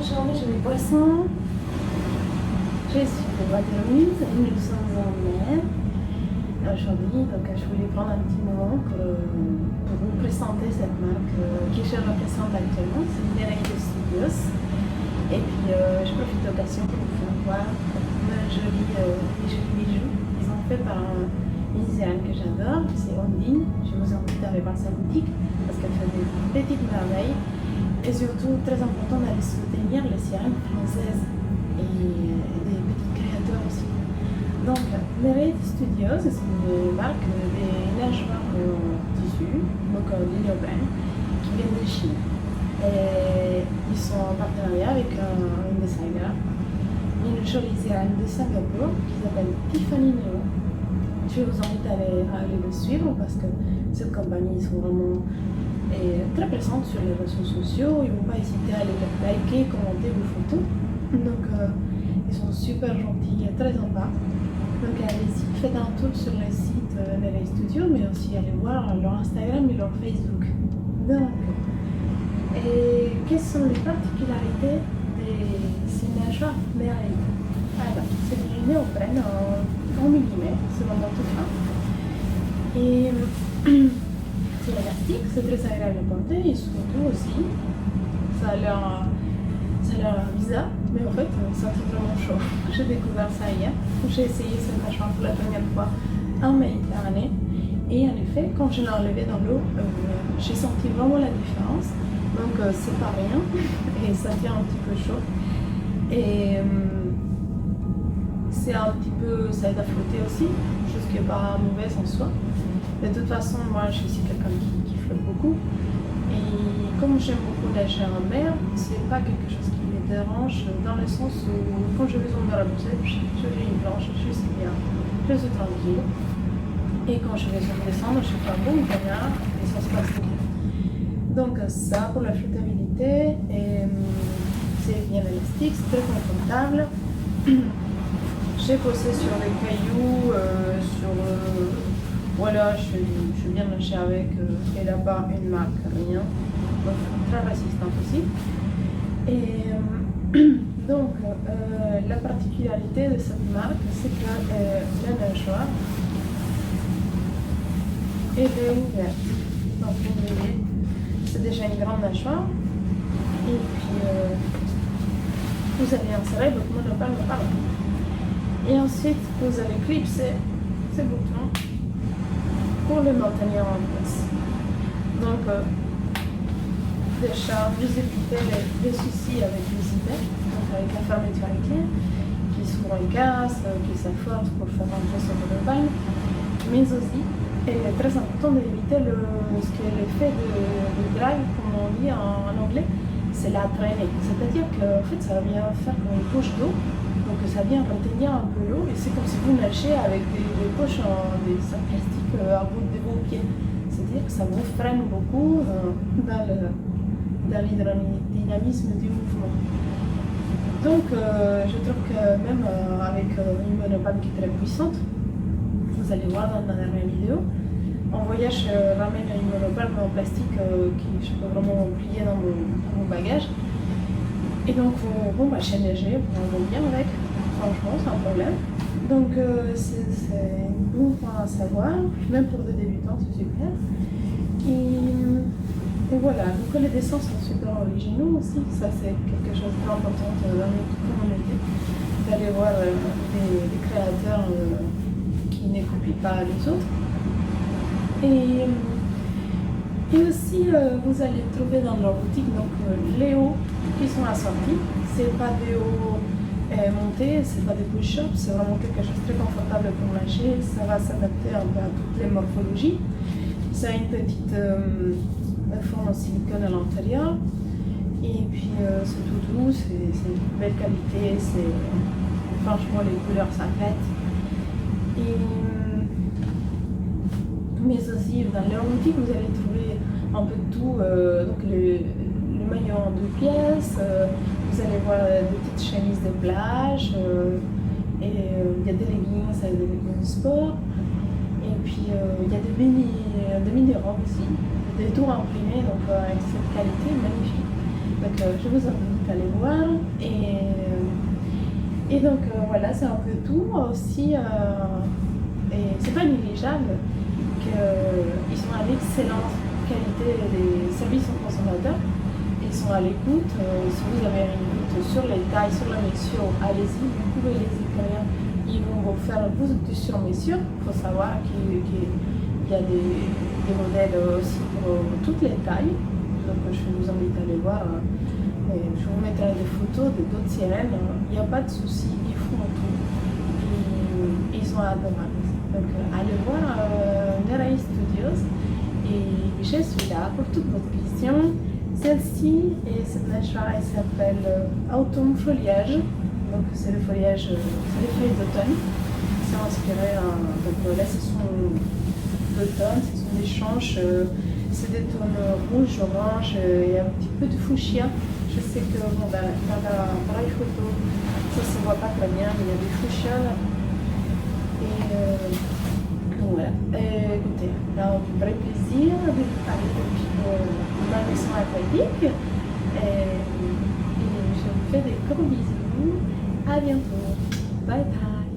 journée, j'ai des poissons. Je suis de Guadeloupe et nous sommes en mer aujourd'hui. Donc, je voulais prendre un petit moment pour vous présenter cette marque que je représente actuellement. C'est Nereide Studios. Et puis, je profite de l'occasion pour vous faire voir mes jolis bijoux. Ils ont fait par une Musicienne que j'adore, c'est Ondine. Je vous invite à aller voir sa boutique parce qu'elle fait des petites merveilles. Et surtout, très important d'aller soutenir les céramiques françaises et des petits créateurs aussi. Donc, Nereide Studios, c'est une marque des nageoires en tissu, donc du Nobel, qui viennent de Chine. Et ils sont en partenariat avec un designer, une jolie céramique de Singapour qui s'appelle Tiffany Nero. Je vous invite à aller le suivre parce que cette compagnie, ils sont vraiment très présente sur les réseaux sociaux. Ils ne vont pas hésiter à aller liker, commenter vos photos. Donc, ils sont super gentils et très sympas. Donc, allez-y, faites un tour sur le site Nereide Studios, mais aussi allez voir leur Instagram et leur Facebook. Donc, et quelles sont les particularités de ces nageoires Nereide? Alors, c'est du néoprène en millimètres, c'est vraiment tout fin. Et c'est élastique, c'est très agréable à porter et surtout aussi, ça a l'air bizarre, mais en fait, ça fait vraiment chaud. J'ai découvert ça hier. J'ai essayé cette nageoire pour la première fois en Méditerranée. Et en effet, quand je l'ai enlevé dans l'eau, j'ai senti vraiment la différence. Donc, c'est pas rien et ça fait un petit peu chaud. Et c'est un petit peu, ça aide à flotter aussi, chose qui n'est pas mauvaise en soi. De toute façon, moi je suis aussi quelqu'un qui flotte beaucoup. Et comme j'aime beaucoup nager en mer, c'est pas quelque chose qui me dérange dans le sens où quand j'ai besoin de me reposer, je fais une planche, je suis bien, je suis tranquille. Et quand j'ai besoin de descendre, je fais un bon gagnard et ça se passe bien. Donc ça pour la flottabilité, c'est bien élastique, c'est très confortable. J'ai posé sur les cailloux, voilà, je suis bien nager avec, et là-bas une marque rien, donc très résistante aussi. Et donc la particularité de cette marque, c'est que la nageoire est ouverte. Donc vous voyez, c'est déjà une grande nageoire. Et puis vous allez insérer votre monopale par là. Et ensuite, vous allez clipser ces boutons pour le maintenir en place. Donc, déjà, vous évitez les soucis avec les zipper, donc avec la fermeture éclair, qui souvent casse, qui s'efforce pour faire rentrer sur le bain. Mais aussi, il est très important d'éviter ce qui est l'effet de drag, comme on dit en anglais, c'est la traînée. C'est-à-dire qu'en fait, ça vient faire comme une poche d'eau. Donc ça vient retenir un peu l'eau et c'est comme si vous nagez avec des poches des sacs plastiques à bout de vos pieds. C'est-à-dire que ça vous freine beaucoup dans l'hydrodynamisme du mouvement. Donc je trouve que même avec une monopale qui est très puissante, vous allez voir dans la dernière vidéo, en voyage je ramène une monopale en plastique qui je peux vraiment plier dans mon bagage. Et donc, bon, je sais nager, on va bien avec, franchement, c'est un problème. Donc, c'est un bon point à savoir, même pour des débutants, c'est super. Et voilà, donc les dessins sont super originaux aussi, ça c'est quelque chose d'important dans notre communauté, d'aller voir des créateurs qui ne copient pas les autres. Et aussi, vous allez trouver dans leur boutique donc, les hauts qui sont assortis. C'est pas des hauts montés, c'est pas des push-ups, c'est vraiment quelque chose de très confortable pour nager. Ça va s'adapter un peu à toutes les morphologies. Ça a une petite forme en silicone à l'intérieur. Et puis, c'est tout doux, c'est une belle qualité, franchement, les couleurs s'arrêtent. Mais aussi dans leur boutique vous allez trouver un peu de tout, donc le maillot en 2 pièces, vous allez voir des petites chemises de plage, et il y a des leggings avec des leggings de sport, et puis il y a des mini-robes aussi, des tours imprimés donc avec cette qualité magnifique. Donc je vous invite à les voir. Et donc voilà, c'est un peu tout. Aussi, et c'est pas négligeable qu'ils sont à l'excellente qualité des services aux consommateurs. Ils sont à l'écoute. Si vous avez une doute sur les tailles, sur la mesure, allez-y, vous pouvez les écrire. Ils vont vous faire beaucoup de sur-mesure. Il faut savoir qu'il y a des modèles aussi pour toutes les tailles. Donc je vous invite à les voir. Je vous mettrai des photos de d'autres sirènes. Il n'y a pas de souci, ils font tout. Ils sont adorables. Donc allez voir Nerai Studios. Et je suis là pour toutes vos questions. Celle-ci et cette nageoire, elle s'appelle Autumn Foliage. Donc c'est le feuillage, c'est les feuilles d'automne. C'est inspiré donc la saison d'automne, ce sont des changes, c'est des tons rouges, orange et un petit peu de fuchsia. Je sais que bon, dans l'appareil photo, ça se voit pas très bien, mais il y a des fuchsia là. Et donc voilà. Écoutez, on a un vrai plaisir de vous parler de ma maison aquatique. Et je vous fais des gros bisous. À bientôt. Bye bye.